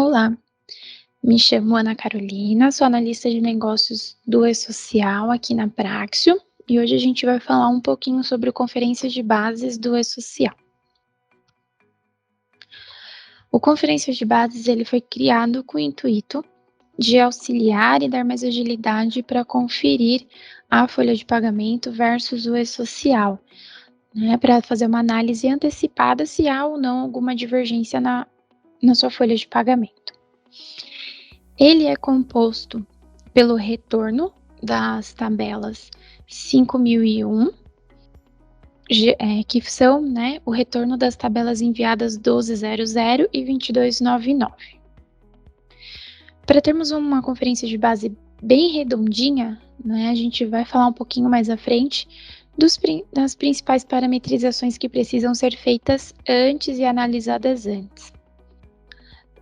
Olá, me chamo Ana Carolina, sou analista de negócios do E-Social aqui na Praxio e hoje a gente vai falar um pouquinho sobre conferência de bases do E-Social. O Conferência de Bases ele foi criado com o intuito de auxiliar e dar mais agilidade para conferir a folha de pagamento versus o E-Social, né, para fazer uma análise antecipada se há ou não alguma divergência na sua folha de pagamento. Ele é composto pelo retorno das tabelas 5001, que são, né, o retorno das tabelas enviadas 1200 e 2299. Para termos uma conferência de base bem redondinha, né, a gente vai falar um pouquinho mais à frente das principais parametrizações que precisam ser feitas antes e analisadas antes.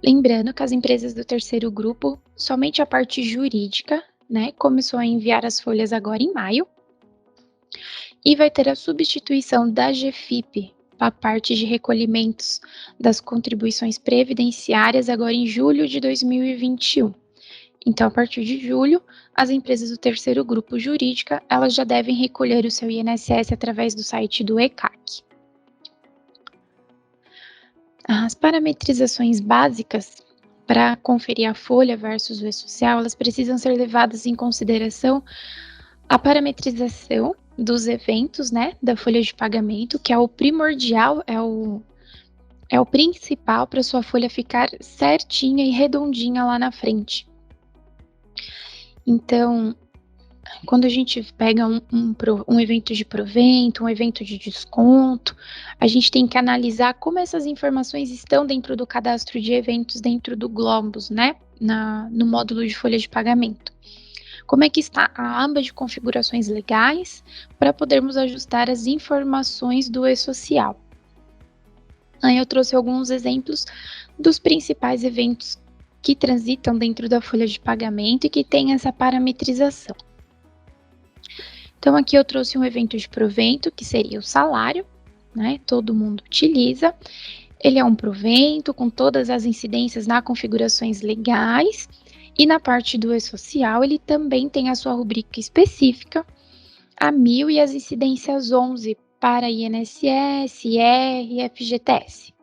Lembrando que as empresas do terceiro grupo, somente a parte jurídica, né, começou a enviar as folhas agora em maio, e vai ter a substituição da GFIP para a parte de recolhimentos das contribuições previdenciárias agora em julho de 2021. Então, a partir de julho, as empresas do terceiro grupo jurídica, elas já devem recolher o seu INSS através do site do ECAC. As parametrizações básicas para conferir a folha versus o E-Social, elas precisam ser levadas em consideração a parametrização dos eventos, né, da folha de pagamento, que é o primordial, é o principal para sua folha ficar certinha e redondinha lá na frente. Então, quando a gente pega um evento de provento, um evento de desconto, a gente tem que analisar como essas informações estão dentro do cadastro de eventos dentro do Globus, né? No módulo de folha de pagamento. Como é que está a aba de configurações legais para podermos ajustar as informações do E-Social. Aí eu trouxe alguns exemplos dos principais eventos que transitam dentro da folha de pagamento e que tem essa parametrização. Então, aqui eu trouxe um evento de provento, que seria o salário, né? Todo mundo utiliza. Ele é um provento com todas as incidências nas configurações legais. E na parte do E-Social, ele também tem a sua rubrica específica, a 1000 e as incidências 11 para INSS, IR e FGTS.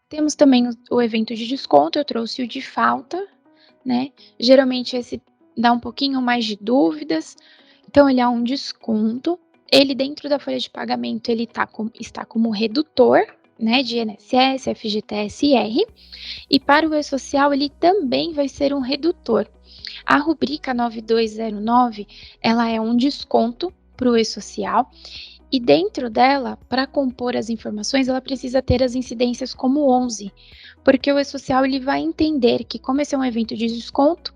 Temos também o evento de desconto, eu trouxe o de falta, né? Geralmente esse dá um pouquinho mais de dúvidas, então ele é um desconto. Ele dentro da folha de pagamento ele está como redutor, né, de INSS, FGTS e IR, e para o E-Social ele também vai ser um redutor. A rubrica 9209, ela é um desconto para o E-Social, e dentro dela, para compor as informações, ela precisa ter as incidências como 11, porque o E-Social ele vai entender que como esse é um evento de desconto,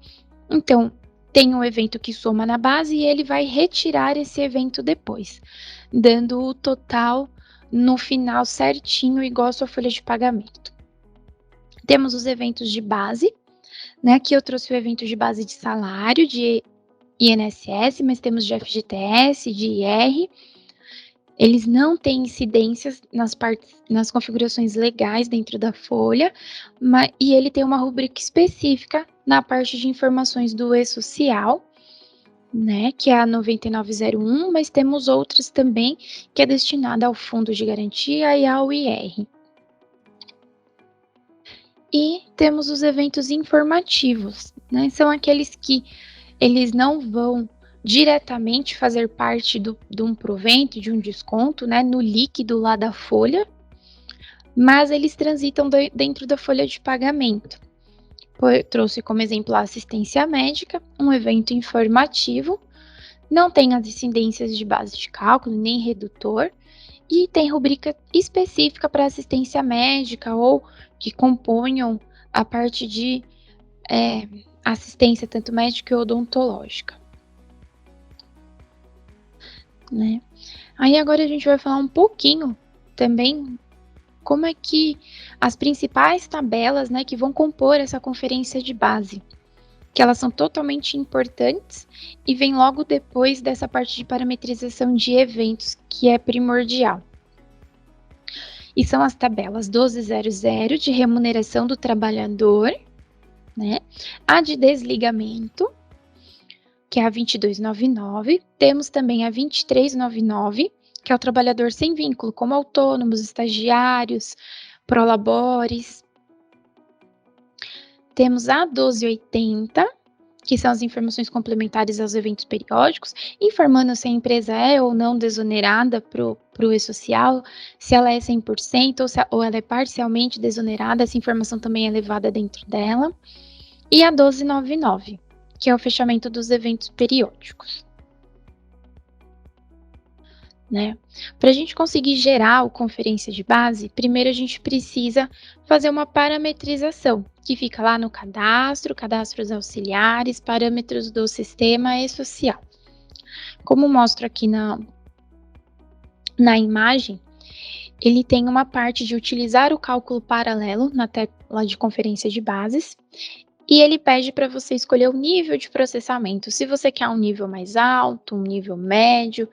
então tem um evento que soma na base e ele vai retirar esse evento depois, dando o total no final certinho, igual a sua folha de pagamento. Temos os eventos de base, né? Aqui eu trouxe o evento de base de salário, de INSS, mas temos de FGTS, de IR. Eles não têm incidências nas configurações legais dentro da folha, e ele tem uma rubrica específica na parte de informações do E-Social, né, que é a 9901, mas temos outras também que é destinada ao Fundo de Garantia e ao IR. E temos os eventos informativos, né, são aqueles que eles não vão diretamente fazer parte de um provento, de um desconto, né, no líquido lá da folha, mas eles transitam dentro da folha de pagamento. Eu trouxe como exemplo a assistência médica, um evento informativo, não tem as incidências de base de cálculo, nem redutor, e tem rubrica específica para assistência médica ou que componham a parte de assistência tanto médica e odontológica. Né? Aí agora a gente vai falar um pouquinho também como é que as principais tabelas, né, que vão compor essa conferência de base, que elas são totalmente importantes e vem logo depois dessa parte de parametrização de eventos, que é primordial. e são as tabelas 1200 de remuneração do trabalhador, né? A de desligamento, que é a 2299, temos também a 2399, que é o trabalhador sem vínculo, como autônomos, estagiários, prolabores. Temos a 1280, que são as informações complementares aos eventos periódicos, informando se a empresa é ou não desonerada para o E-Social, se ela é 100% ou ela é parcialmente desonerada, essa informação também é levada dentro dela. E a 1299, que é o fechamento dos eventos periódicos. Né? Para a gente conseguir gerar o conferência de base, primeiro a gente precisa fazer uma parametrização, que fica lá no cadastro, cadastros auxiliares, parâmetros do sistema E-Social. Como mostro aqui na imagem, ele tem uma parte de utilizar o cálculo paralelo na tela de conferência de bases, e ele pede para você escolher o nível de processamento. Se você quer um nível mais alto, um nível médio,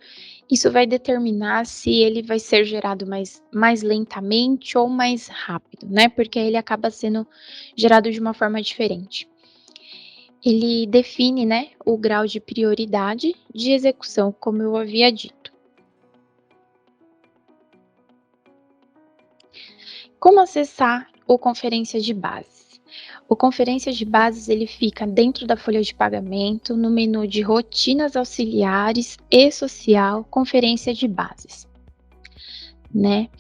isso vai determinar se ele vai ser gerado mais lentamente ou mais rápido, né? Porque ele acaba sendo gerado de uma forma diferente. Ele define, né, o grau de prioridade de execução, como eu havia dito. Como acessar o conferência de bases? O conferência de bases ele fica dentro da folha de pagamento, no menu de rotinas auxiliares e social, conferência de bases, né?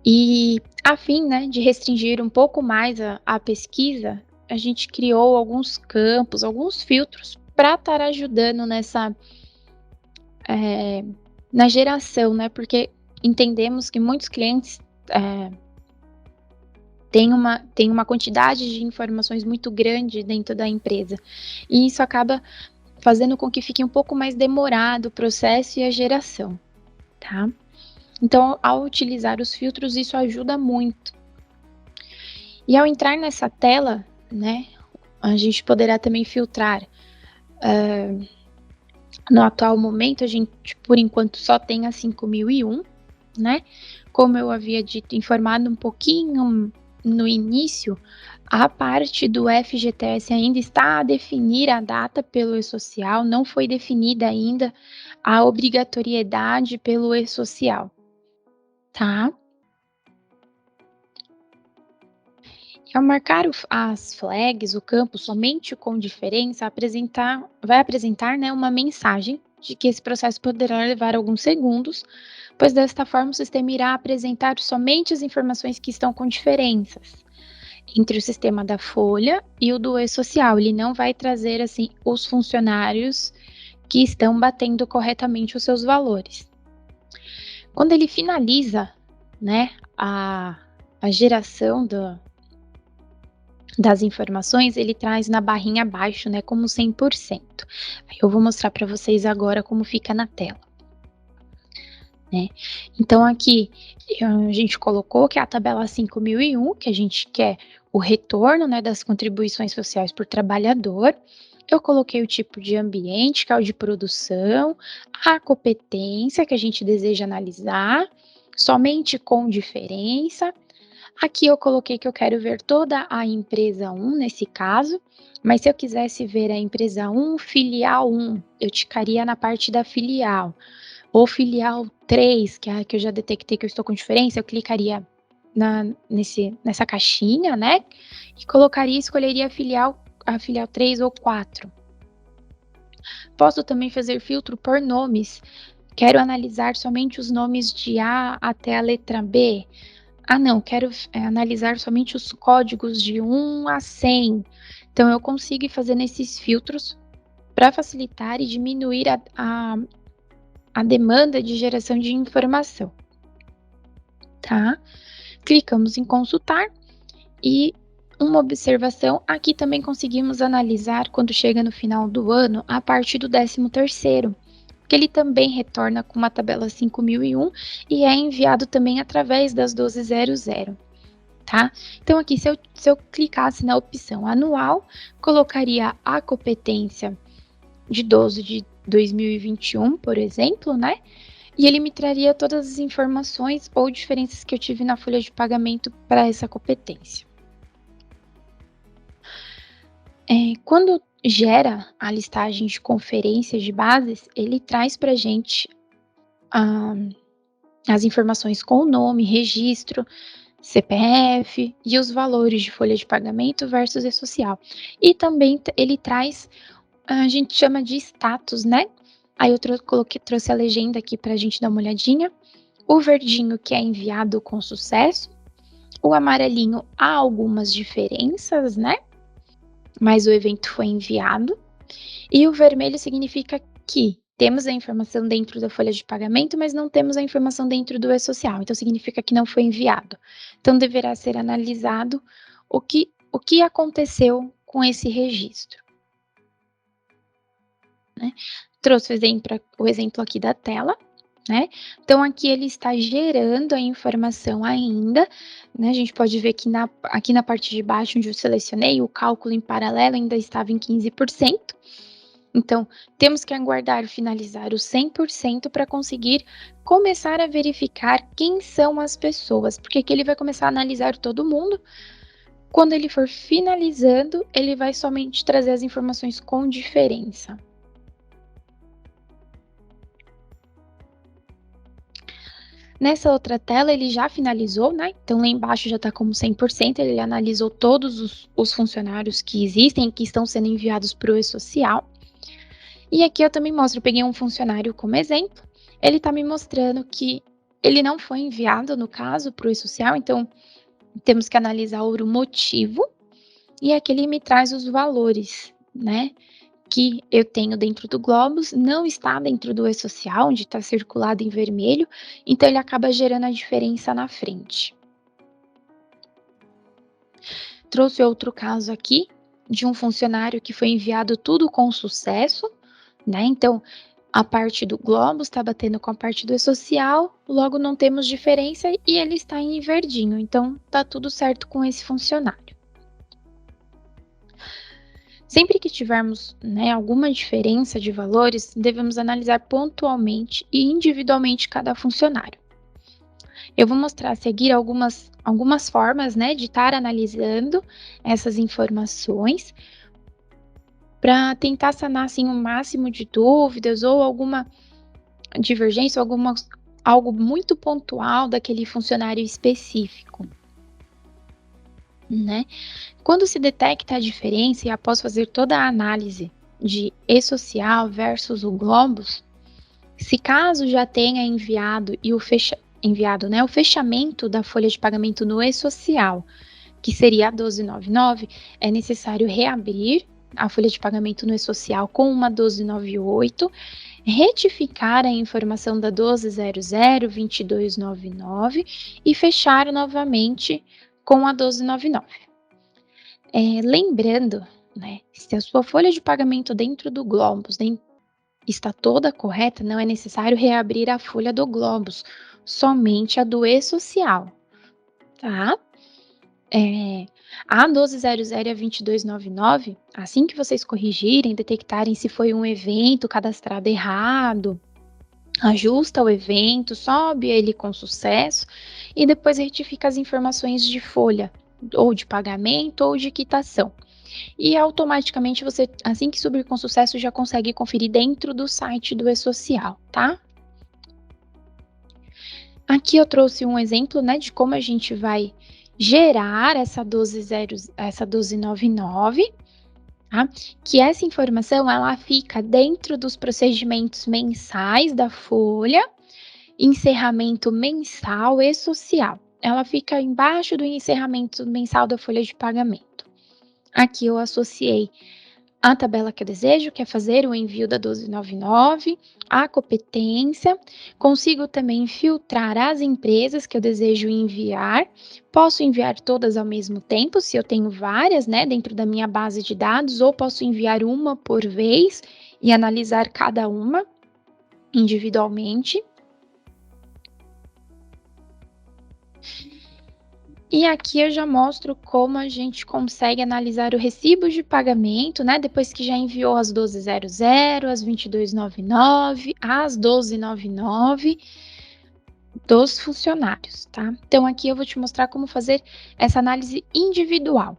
E a fim, né, de restringir um pouco mais a pesquisa, a gente criou alguns campos, alguns filtros para estar ajudando na geração, né? Porque entendemos que muitos clientes tem uma quantidade de informações muito grande dentro da empresa, e isso acaba fazendo com que fique um pouco mais demorado o processo e a geração, tá? Então, ao utilizar os filtros, isso ajuda muito. E ao entrar nessa tela, né, a gente poderá também filtrar. No atual momento, a gente, por enquanto, só tem a 5001, né? Como eu havia dito, informado um pouquinho no início, a parte do FGTS ainda está a definir a data pelo E-Social, não foi definida ainda a obrigatoriedade pelo E-Social, tá? E ao marcar as flags, o campo somente com diferença, vai apresentar, né, uma mensagem de que esse processo poderá levar alguns segundos, pois desta forma o sistema irá apresentar somente as informações que estão com diferenças entre o sistema da Folha e o do E-Social. Ele não vai trazer assim os funcionários que estão batendo corretamente os seus valores. Quando ele finaliza, né, a geração das informações, ele traz na barrinha abaixo, né, como 100%. Aí eu vou mostrar para vocês agora como fica na tela. Né? Então, aqui a gente colocou que é a tabela 5001, que a gente quer o retorno, né, das contribuições sociais por trabalhador. Eu coloquei o tipo de ambiente, que é o de produção, a competência que a gente deseja analisar, somente com diferença. Aqui eu coloquei que eu quero ver toda a empresa 1, nesse caso, mas se eu quisesse ver a empresa 1, filial 1, eu ticaria na parte da filial. Ou filial 3, que é a que eu já detectei que eu estou com diferença, eu clicaria nessa caixinha, né? E escolheria a filial 3 ou 4. Posso também fazer filtro por nomes. Quero analisar somente os nomes de A até a letra B. Ah, não, quero analisar somente os códigos de 1 a 100. Então, eu consigo ir fazendo esses filtros para facilitar e diminuir a demanda de geração de informação, tá? Clicamos em consultar e uma observação, aqui também conseguimos analisar quando chega no final do ano a parte do 13º, que ele também retorna com uma tabela 5001 e é enviado também através das 1200, tá? Então aqui, se eu clicasse na opção anual, colocaria a competência de 12 de 2021, por exemplo, né? e ele me traria todas as informações ou diferenças que eu tive na folha de pagamento para essa competência. Quando gera a listagem de conferências de bases, ele traz para a gente ah, as informações com o nome, registro, CPF e os valores de folha de pagamento versus e-social. E também ele traz, a gente chama de status, né? Aí eu trouxe a legenda aqui para a gente dar uma olhadinha. O verdinho que é enviado com sucesso, o amarelinho há algumas diferenças, né? Mas o evento foi enviado. E o vermelho significa que temos a informação dentro da folha de pagamento, mas não temos a informação dentro do e-social. Então significa que não foi enviado. Então deverá ser analisado o que aconteceu com esse registro. Né? Trouxe o exemplo aqui da tela. Né? Então, aqui ele está gerando a informação ainda, né? A gente pode ver que aqui na parte de baixo, onde eu selecionei, o cálculo em paralelo ainda estava em 15%. Então, temos que aguardar finalizar os 100% para conseguir começar a verificar quem são as pessoas, porque aqui ele vai começar a analisar todo mundo. Quando ele for finalizando, ele vai somente trazer as informações com diferença. Nessa outra tela, ele já finalizou, né? Então, lá embaixo já está como 100%, ele analisou todos os funcionários que existem, que estão sendo enviados para o e-social. E aqui eu também mostro, eu peguei um funcionário como exemplo, ele está me mostrando que ele não foi enviado, no caso, para o e-social, então temos que analisar o motivo, e aqui ele me traz os valores, né? Que eu tenho dentro do Globus, não está dentro do e-social, onde está circulado em vermelho, então ele acaba gerando a diferença na frente. Trouxe outro caso aqui, de um funcionário que foi enviado tudo com sucesso, né? Então, a parte do Globus está batendo com a parte do e-social, logo não temos diferença e ele está em verdinho, então tá tudo certo com esse funcionário. Sempre que tivermos, né, alguma diferença de valores, devemos analisar pontualmente e individualmente cada funcionário. Eu vou mostrar a seguir algumas formas, né, de estar analisando essas informações para tentar sanar assim, o máximo de dúvidas ou alguma divergência, algo muito pontual daquele funcionário específico. Né? Quando se detecta a diferença e após fazer toda a análise de e-social versus o Globus, se caso já tenha enviado o fechamento da folha de pagamento no e-social, que seria a 1299, é necessário reabrir a folha de pagamento no e-social com uma 1298, retificar a informação da 1200-2299 e fechar novamente com a 1299. Lembrando, né, se a sua folha de pagamento dentro do Globus está toda correta, não é necessário reabrir a folha do Globus, somente a do e-social, tá? A 1200 e a 2299, assim que vocês corrigirem, detectarem se foi um evento cadastrado errado, ajusta o evento, sobe ele com sucesso e depois retifica as informações de folha, ou de pagamento ou de quitação. E automaticamente você, assim que subir com sucesso, já consegue conferir dentro do site do e-social, tá? Aqui eu trouxe um exemplo, né, de como a gente vai gerar essa 1299, tá? Que essa informação ela fica dentro dos procedimentos mensais da folha, encerramento mensal e social. Ela fica embaixo do encerramento mensal da folha de pagamento. Aqui eu associei a tabela que eu desejo, que é fazer o envio da 1299, a competência, consigo também filtrar as empresas que eu desejo enviar, posso enviar todas ao mesmo tempo, se eu tenho várias, né, dentro da minha base de dados, ou posso enviar uma por vez e analisar cada uma individualmente. E aqui eu já mostro como a gente consegue analisar o recibo de pagamento, né, depois que já enviou às 12h00, às 22h99, às 12h99 dos funcionários, tá? Então aqui eu vou te mostrar como fazer essa análise individual.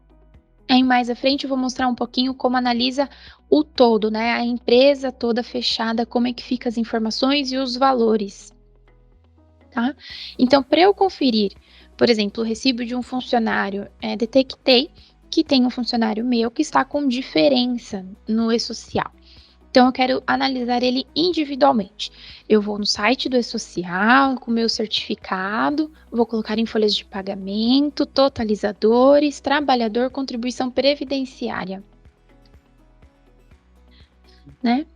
Aí mais à frente eu vou mostrar um pouquinho como analisa o todo, né, a empresa toda fechada, como é que fica as informações e os valores, tá? Então para eu conferir, por exemplo, o recibo de um funcionário, detectei que tem um funcionário meu que está com diferença no e-social. Então eu quero analisar ele individualmente. Eu vou no site do e-social com o meu certificado, vou colocar em folhas de pagamento, totalizadores, trabalhador, contribuição previdenciária, né?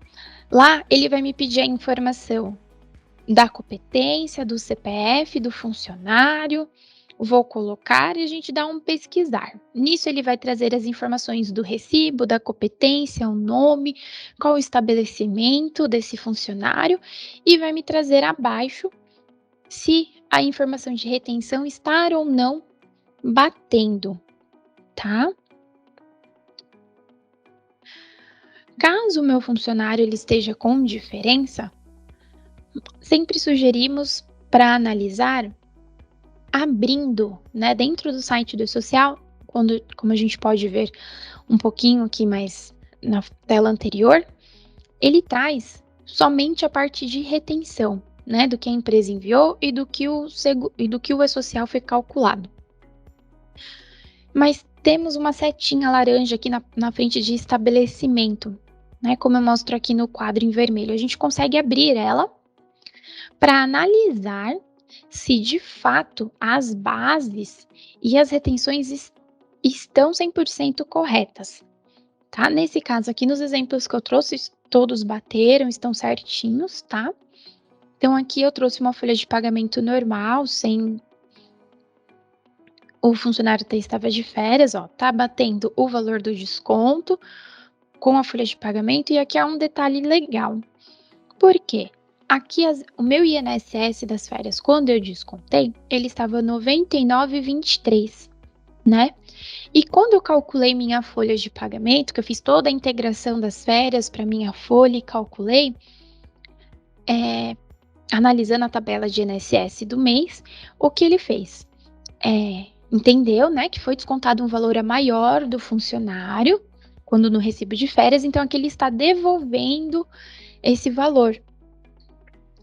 Lá ele vai me pedir a informação da competência, do CPF, do funcionário. Vou colocar e a gente dá um pesquisar. Nisso ele vai trazer as informações do recibo, da competência, o nome, qual o estabelecimento desse funcionário e vai me trazer abaixo se a informação de retenção está ou não batendo, tá? Caso o meu funcionário ele esteja com diferença, sempre sugerimos para analisar abrindo, né, dentro do site do e-social, como a gente pode ver um pouquinho aqui mais na tela anterior, ele traz somente a parte de retenção, né, do que a empresa enviou e do que o e-social foi calculado. Mas temos uma setinha laranja aqui na frente de estabelecimento, né, como eu mostro aqui no quadro em vermelho. A gente consegue abrir ela para analisar se de fato as bases e as retenções estão 100% corretas, tá? Nesse caso aqui, nos exemplos que eu trouxe, todos bateram, estão certinhos, tá? Então aqui eu trouxe uma folha de pagamento normal, sem o funcionário estava de férias, ó, tá batendo o valor do desconto com a folha de pagamento e aqui é um detalhe legal. Por quê? Aqui o meu INSS das férias, quando eu descontei, ele estava 99,23, né? E quando eu calculei minha folha de pagamento, que eu fiz toda a integração das férias para minha folha e calculei, analisando a tabela de INSS do mês, o que ele fez? Entendeu, né, que foi descontado um valor a maior do funcionário, quando no recibo de férias, então aqui ele está devolvendo esse valor.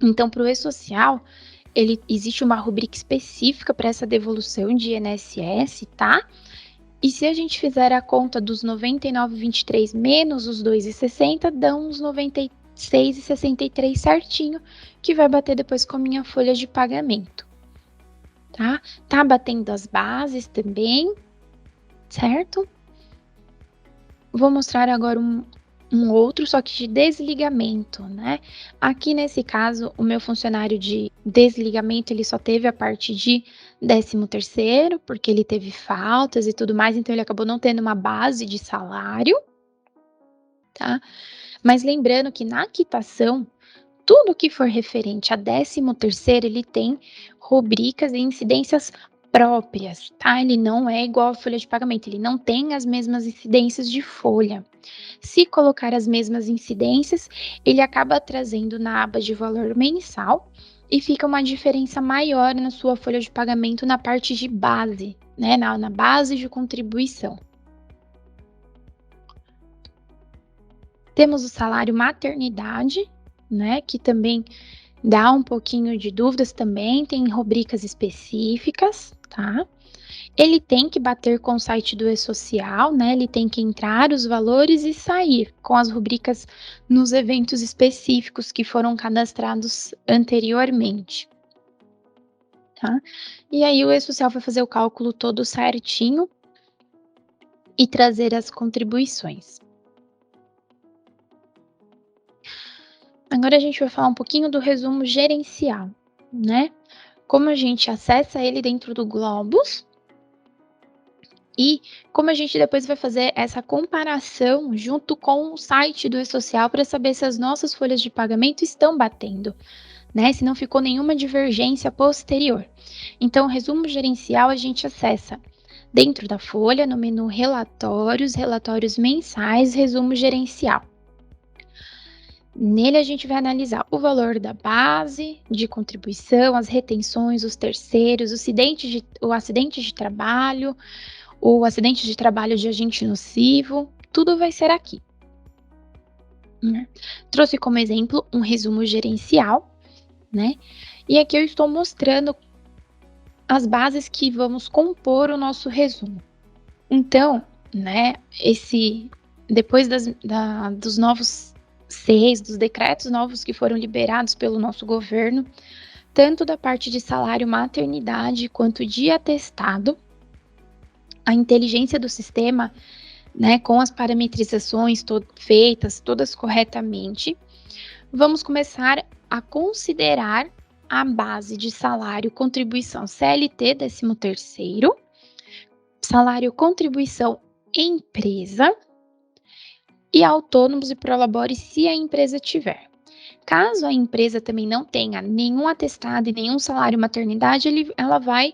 Então, para o e-social, existe uma rubrica específica para essa devolução de INSS, tá? E se a gente fizer a conta dos 99,23 menos os 2,60, dão uns 96,63 certinho, que vai bater depois com a minha folha de pagamento, tá? Tá batendo as bases também, certo? Vou mostrar agora um outro, só que de desligamento, né? Aqui nesse caso, o meu funcionário de desligamento, ele só teve a parte de 13º, porque ele teve faltas e tudo mais, então ele acabou não tendo uma base de salário, tá? Mas lembrando que na quitação, tudo que for referente a 13º, ele tem rubricas e incidências próprias, tá? Ele não é igual a folha de pagamento, ele não tem as mesmas incidências de folha. Se colocar as mesmas incidências, ele acaba trazendo na aba de valor mensal e fica uma diferença maior na sua folha de pagamento na parte de base, né? Na base de contribuição. Temos o salário maternidade, né? Que também dá um pouquinho de dúvidas também, tem rubricas específicas, tá? Ele tem que bater com o site do e-social, né? Ele tem que entrar os valores e sair com as rubricas nos eventos específicos que foram cadastrados anteriormente, tá? E aí o e-social vai fazer o cálculo todo certinho e trazer as contribuições. Agora a gente vai falar um pouquinho do resumo gerencial, né? Como a gente acessa ele dentro do Globus e como a gente depois vai fazer essa comparação junto com o site do e-social para saber se as nossas folhas de pagamento estão batendo, né, se não ficou nenhuma divergência posterior. Então, o resumo gerencial a gente acessa dentro da folha, no menu relatórios, relatórios mensais, resumo gerencial. Nele a gente vai analisar o valor da base de contribuição, as retenções, os terceiros, o acidente de trabalho, o acidente de trabalho de agente nocivo, tudo vai ser aqui, né. Trouxe como exemplo um resumo gerencial, né, e aqui eu estou mostrando as bases que vamos compor o nosso resumo. Então, né, depois dos novos CEIs, dos decretos novos que foram liberados pelo nosso governo, tanto da parte de salário maternidade quanto de atestado, a inteligência do sistema, né, com as parametrizações feitas todas corretamente, vamos começar a considerar a base de salário contribuição CLT 13º, salário contribuição empresa e autônomos e prolabore se a empresa tiver. Caso a empresa também não tenha nenhum atestado e nenhum salário maternidade, ela vai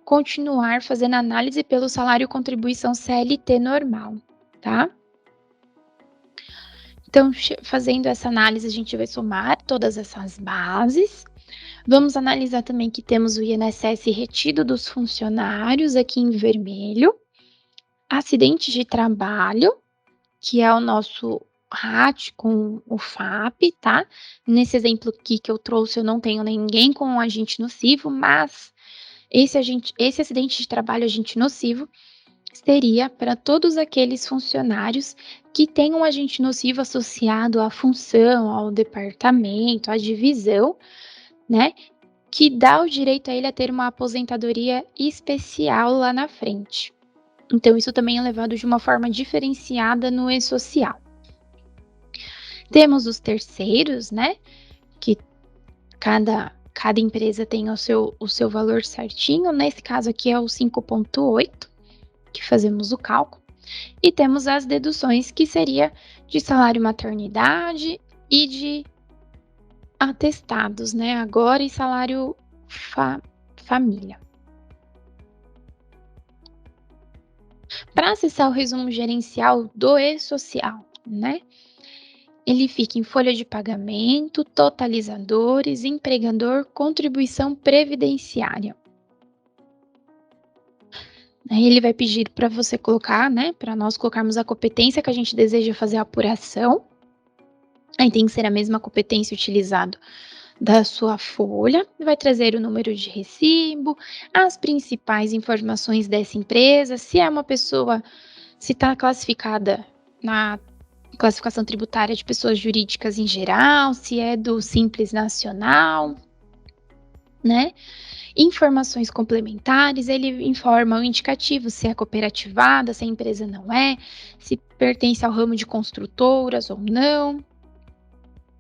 continuar fazendo análise pelo salário contribuição CLT normal, tá? Então, fazendo essa análise, a gente vai somar todas essas bases. Vamos analisar também que temos o INSS retido dos funcionários, aqui em vermelho, acidente de trabalho, que é o nosso RAT com o FAP, tá? Nesse exemplo aqui que eu trouxe, eu não tenho ninguém com um agente nocivo, mas esse acidente de trabalho agente nocivo seria para todos aqueles funcionários que têm um agente nocivo associado à função, ao departamento, à divisão, né? Que dá o direito a ele a ter uma aposentadoria especial lá na frente. Então, isso também é levado de uma forma diferenciada no e-social. Temos os terceiros, né? Que cada empresa tem o seu valor certinho. Nesse caso aqui é o 5,8, que fazemos o cálculo. E temos as deduções, que seria de salário maternidade e de atestados, né? Agora, e salário família. Para acessar o resumo gerencial do e-social, né? Ele fica em folha de pagamento, totalizadores, empregador, contribuição previdenciária. Aí ele vai pedir para você colocar, né, para nós colocarmos a competência que a gente deseja fazer a apuração. Aí tem que ser a mesma competência utilizada da sua folha, vai trazer o número de recibo, as principais informações dessa empresa, se é uma pessoa, se está classificada na classificação tributária de pessoas jurídicas em geral, se é do Simples Nacional, né? Informações complementares, ele informa o indicativo, se é cooperativada, se a empresa não é, se pertence ao ramo de construtoras ou não,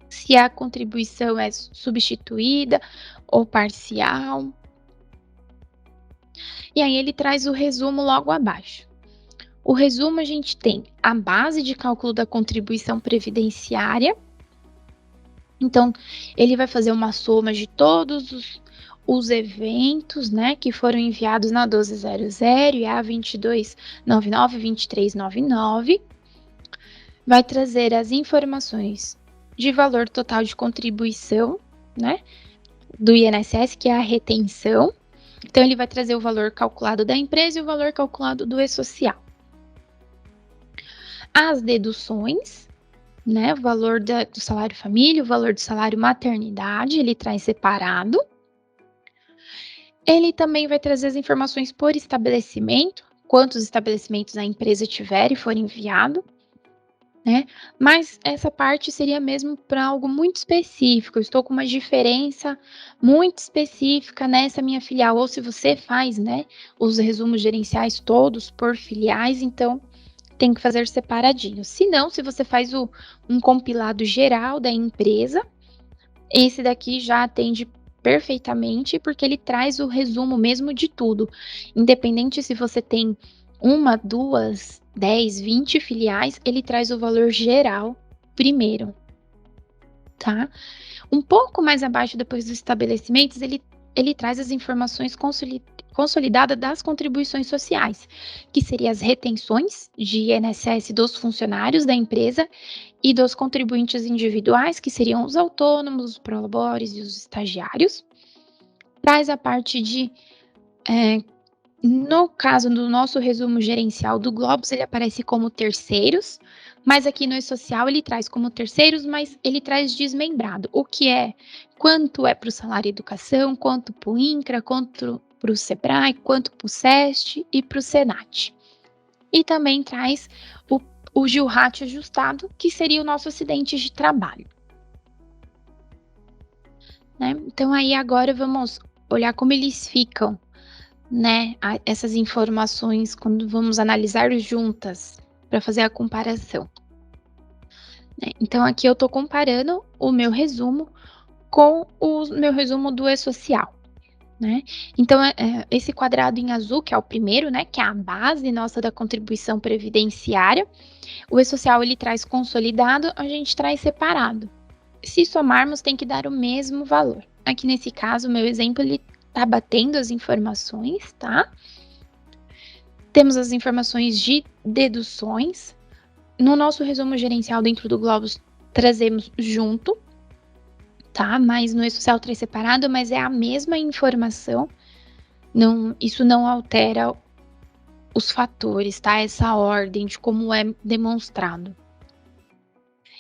se a contribuição é substituída ou parcial. E aí ele traz o resumo logo abaixo. O resumo, a gente tem a base de cálculo da contribuição previdenciária. Então, ele vai fazer uma soma de todos os eventos, né, que foram enviados na 1200 e a 2299, 2399. Vai trazer as informações de valor total de contribuição, né, do INSS, que é a retenção. Então, ele vai trazer o valor calculado da empresa e o valor calculado do e-social. As deduções, né, o valor do salário família, o valor do salário maternidade, ele traz separado. Ele também vai trazer as informações por estabelecimento, quantos estabelecimentos a empresa tiver e for enviado, né? Mas essa parte seria mesmo para algo muito específico. Eu estou com uma diferença muito específica nessa minha filial. Ou se você faz, né, os resumos gerenciais todos por filiais, então tem que fazer separadinho. Se não, se você faz um compilado geral da empresa, esse daqui já atende perfeitamente, porque ele traz o resumo mesmo de tudo. Independente se você tem 1, 2, 10, 20 filiais, ele traz o valor geral primeiro. tá? Um pouco mais abaixo, depois dos estabelecimentos, ele traz as informações consolidadas das contribuições sociais, que seriam as retenções de INSS dos funcionários da empresa e dos contribuintes individuais, que seriam os autônomos, os prolabores e os estagiários. Traz a parte de, no caso do nosso resumo gerencial do Globus, ele aparece como terceiros, mas aqui no E-Social ele traz como terceiros, mas ele traz desmembrado, o que é quanto é para o salário e educação, quanto para o INCRA, quanto para o SEBRAE, quanto para o SEST e para o SENAT. E também traz o GILRAT ajustado, que seria o nosso acidente de trabalho. Né? Então aí agora vamos olhar como eles ficam, né, essas informações quando vamos analisar juntas para fazer a comparação. Né? Então aqui eu estou comparando o meu resumo com o meu resumo do E-Social. Né? Então, esse quadrado em azul, que é o primeiro, né, que é a base nossa da contribuição previdenciária, o E-Social ele traz consolidado, a gente traz separado. Se somarmos, tem que dar o mesmo valor. Aqui nesse caso, o meu exemplo, ele tá batendo as informações, tá? Temos as informações de deduções. No nosso resumo gerencial dentro do Globus, trazemos junto, tá? Mas no E-Social traz separado, mas é a mesma informação. Não, isso não altera os fatores, tá? Essa ordem de como é demonstrado.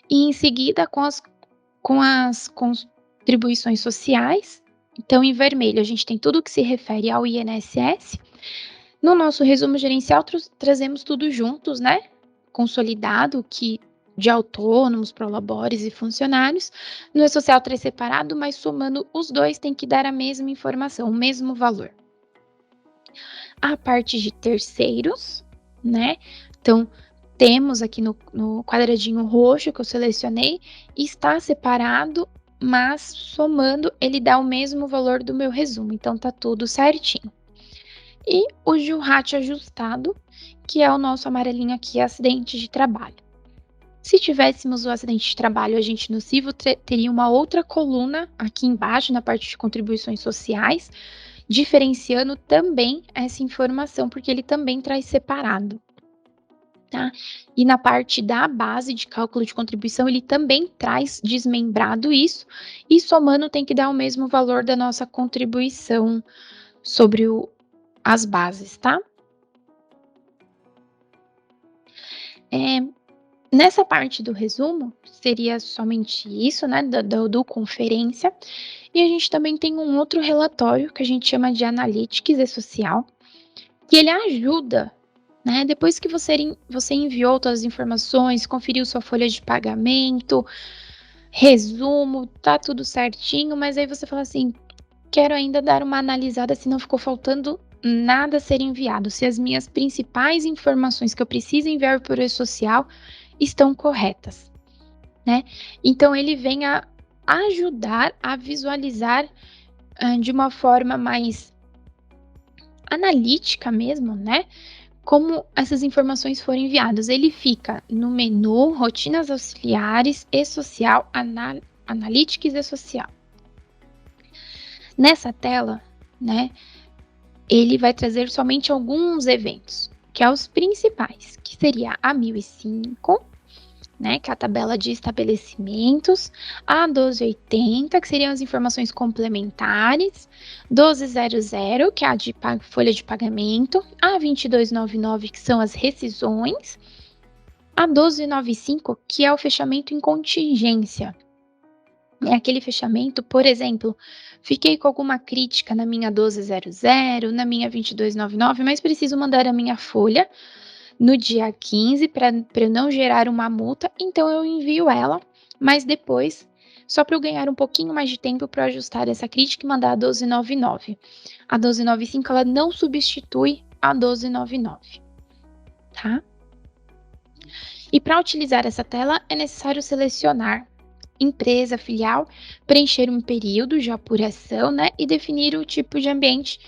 E em seguida, com as contribuições sociais, então em vermelho a gente tem tudo que se refere ao INSS. No nosso resumo gerencial, trazemos tudo juntos, né? Consolidado, que de autônomos, prolabores e funcionários. No E-Social traz separado, mas somando os dois tem que dar a mesma informação, o mesmo valor. A parte de terceiros, né? Então, temos aqui no quadradinho roxo que eu selecionei, está separado, mas somando ele dá o mesmo valor do meu resumo, então tá tudo certinho. E o GILRAT ajustado, que é o nosso amarelinho aqui, acidente de trabalho. Se tivéssemos o acidente de trabalho agente nocivo, teria uma outra coluna aqui embaixo, na parte de contribuições sociais, diferenciando também essa informação, porque ele também traz separado. Tá? E na parte da base de cálculo de contribuição, ele também traz desmembrado isso, e somando tem que dar o mesmo valor da nossa contribuição sobre as bases, tá? Nessa parte do resumo, seria somente isso, né, do conferência, e a gente também tem um outro relatório que a gente chama de Analytics E-Social, que ele ajuda, né, depois que você enviou todas as informações, conferiu sua folha de pagamento, resumo, tá tudo certinho, mas aí você fala assim, quero ainda dar uma analisada se não ficou faltando nada a ser enviado, se as minhas principais informações que eu preciso enviar por E-Social estão corretas, né? Então ele vem a ajudar a visualizar de uma forma mais analítica mesmo, né? Como essas informações foram enviadas. Ele fica no menu Rotinas Auxiliares E-Social, Analytics E-Social. Nessa tela, né, ele vai trazer somente alguns eventos, que é os principais, que seria a 1005, né, que é a tabela de estabelecimentos, a 1280, que seriam as informações complementares, 1200, que é a de folha de pagamento, a 2299, que são as rescisões, a 1295, que é o fechamento em contingência. É aquele fechamento, por exemplo, fiquei com alguma crítica na minha 1200, na minha 2299, mas preciso mandar a minha folha no dia 15 para eu não gerar uma multa, então eu envio ela, mas depois, só para eu ganhar um pouquinho mais de tempo para ajustar essa crítica e mandar a 1299. A 1295 ela não substitui a 1299, tá? E para utilizar essa tela é necessário selecionar empresa, filial, preencher um período de apuração, né, e definir o tipo de ambiente,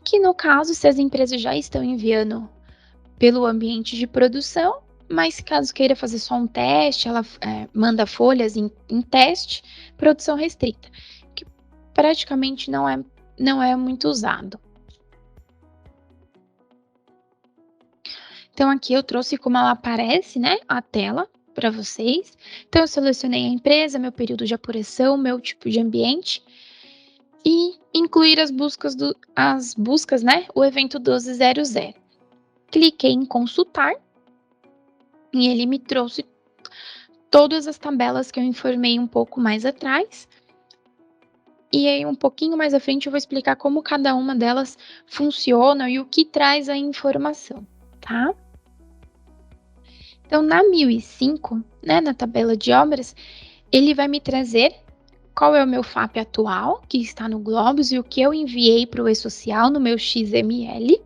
que no caso, se as empresas já estão enviando pelo ambiente de produção, mas se caso queira fazer só um teste, ela manda folhas em teste, produção restrita, que praticamente não é muito usado. Então aqui eu trouxe como ela aparece, né, a tela para vocês. Então eu selecionei a empresa, meu período de apuração, meu tipo de ambiente e incluir as buscas, né, o evento 1200. Cliquei em consultar e ele me trouxe todas as tabelas que eu informei um pouco mais atrás. E aí um pouquinho mais à frente eu vou explicar como cada uma delas funciona e o que traz a informação, tá? Então na 1005, né, na tabela de obras, ele vai me trazer qual é o meu FAP atual, que está no Globus, e o que eu enviei para o e-social no meu XML.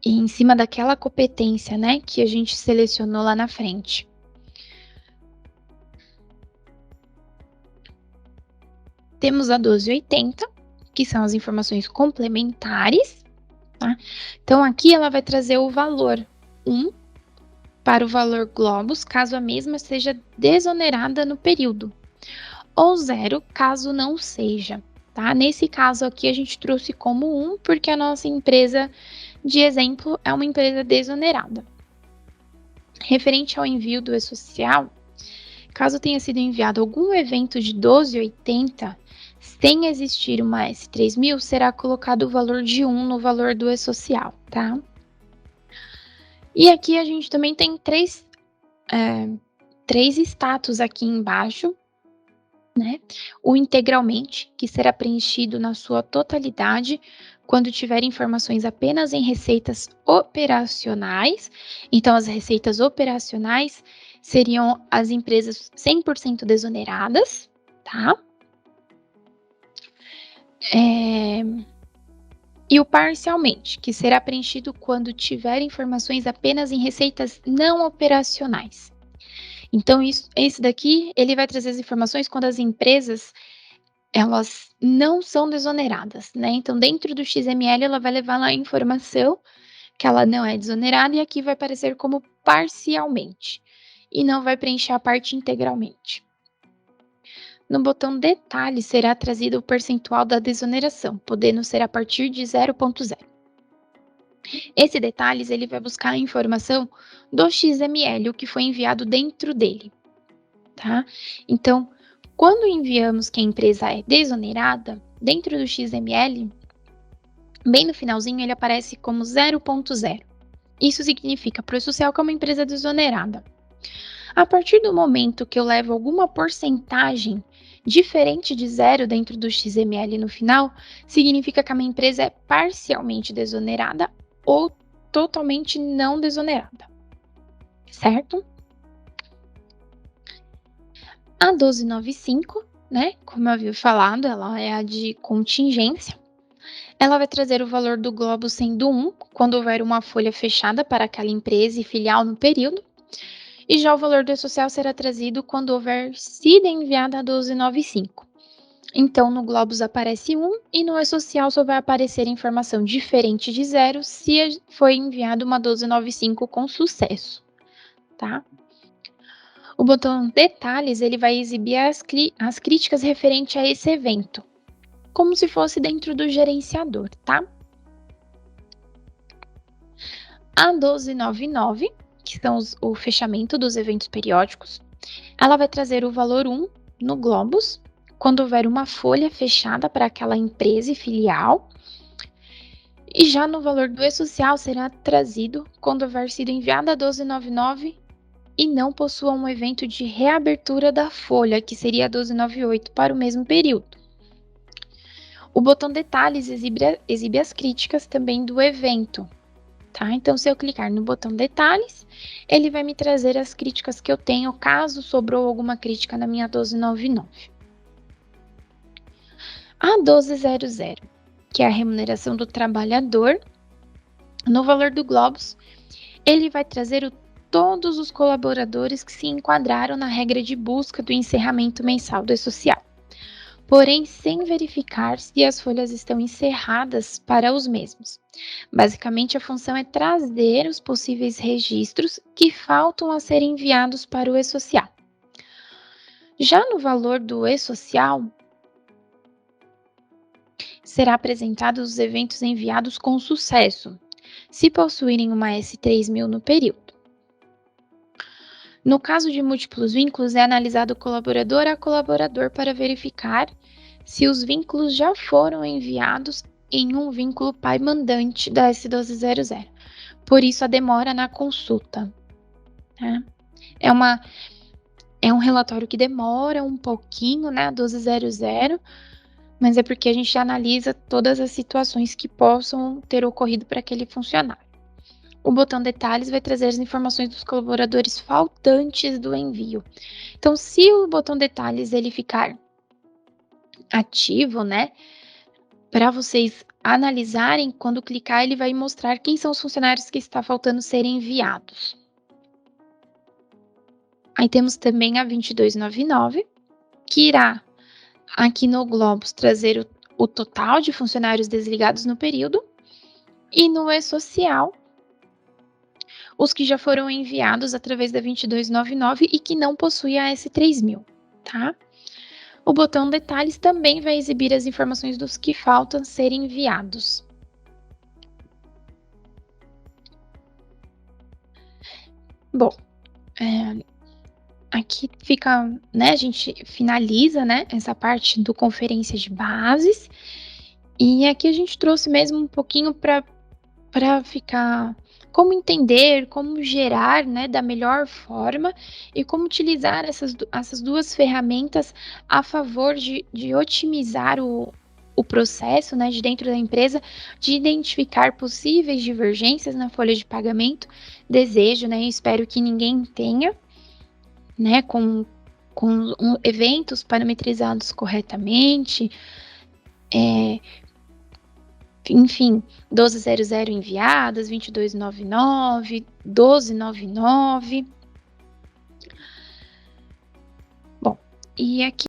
E em cima daquela competência, né, que a gente selecionou lá na frente. Temos a 1280, que são as informações complementares, tá? Então aqui ela vai trazer o valor 1 para o valor Globus, caso a mesma seja desonerada no período, ou 0, caso não seja, tá? Nesse caso aqui a gente trouxe como 1, porque a nossa empresa de exemplo é uma empresa desonerada. Referente ao envio do e-social, caso tenha sido enviado algum evento de 1280, sem existir uma S3000, será colocado o valor de 1 no valor do e-social, tá? E aqui a gente também tem três status aqui embaixo, né? O integralmente, que será preenchido na sua totalidade quando tiver informações apenas em receitas operacionais. Então, as receitas operacionais seriam as empresas 100% desoneradas, tá? E o parcialmente, que será preenchido quando tiver informações apenas em receitas não operacionais. Então, esse daqui, ele vai trazer as informações quando as empresas, elas não são desoneradas, né? Então, dentro do XML, ela vai levar lá a informação que ela não é desonerada e aqui vai aparecer como parcialmente. E não vai preencher a parte integralmente. No botão detalhes será trazido o percentual da desoneração, podendo ser a partir de 0,0. Esse detalhes ele vai buscar a informação do XML, o que foi enviado dentro dele, tá? Então, quando enviamos que a empresa é desonerada, dentro do XML, bem no finalzinho ele aparece como 0,0. Isso significa para o social que é uma empresa desonerada. A partir do momento que eu levo alguma porcentagem diferente de 0 dentro do XML no final, significa que a minha empresa é parcialmente desonerada ou totalmente não desonerada, certo? A 1295, né, como eu havia falado, ela é a de contingência. Ela vai trazer o valor do globo sendo 1, quando houver uma folha fechada para aquela empresa e filial no período. E já o valor do e-social será trazido quando houver sido enviada a 1295. Então, no Globus aparece 1 e no e-social só vai aparecer informação diferente de 0 se foi enviado uma 1295 com sucesso, tá? O botão detalhes, ele vai exibir as críticas referente a esse evento, como se fosse dentro do gerenciador, tá? A 1299, que são o fechamento dos eventos periódicos, ela vai trazer o valor 1 no Globus, quando houver uma folha fechada para aquela empresa e filial. E já no valor do e-social será trazido quando houver sido enviada a 1299 e não possua um evento de reabertura da folha, que seria a 1298 para o mesmo período. O botão detalhes exibe as críticas também do evento, tá? Então, se eu clicar no botão detalhes, ele vai me trazer as críticas que eu tenho, caso sobrou alguma crítica na minha 1299. A 1200, que é a remuneração do trabalhador, no valor do Globus, ele vai trazer todos os colaboradores que se enquadraram na regra de busca do encerramento mensal do e-social. porém sem verificar se as folhas estão encerradas para os mesmos. Basicamente, a função é trazer os possíveis registros que faltam a serem enviados para o e-social. Já no valor do e-social, será apresentados os eventos enviados com sucesso, se possuírem uma S3000 no período. No caso de múltiplos vínculos, é analisado colaborador a colaborador para verificar se os vínculos já foram enviados em um vínculo pai mandante da S1200. Por isso, a demora na consulta. Tá? É um relatório que demora um pouquinho, né, a 1200, mas é porque a gente analisa todas as situações que possam ter ocorrido para aquele funcionário. O botão detalhes vai trazer as informações dos colaboradores faltantes do envio. Então, se o botão detalhes ele ficar ativo, né, para vocês analisarem, quando clicar ele vai mostrar quem são os funcionários que está faltando serem enviados. Aí temos também a 2299, que irá aqui no Globos trazer o total de funcionários desligados no período, e no e-social, os que já foram enviados através da 2299 e que não possuem a S3000, tá? O botão detalhes também vai exibir as informações dos que faltam serem enviados. Bom, aqui fica, né, a gente finaliza, né, essa parte do conferência de bases, e aqui a gente trouxe mesmo um pouquinho para ficar como entender, como gerar, né, da melhor forma e como utilizar essas duas ferramentas a favor de otimizar o processo, né, de dentro da empresa, de identificar possíveis divergências na folha de pagamento. Desejo, né, e espero que ninguém tenha, né, com eventos parametrizados corretamente, enfim, 1200 enviadas, 2299, 1299. Bom, e aqui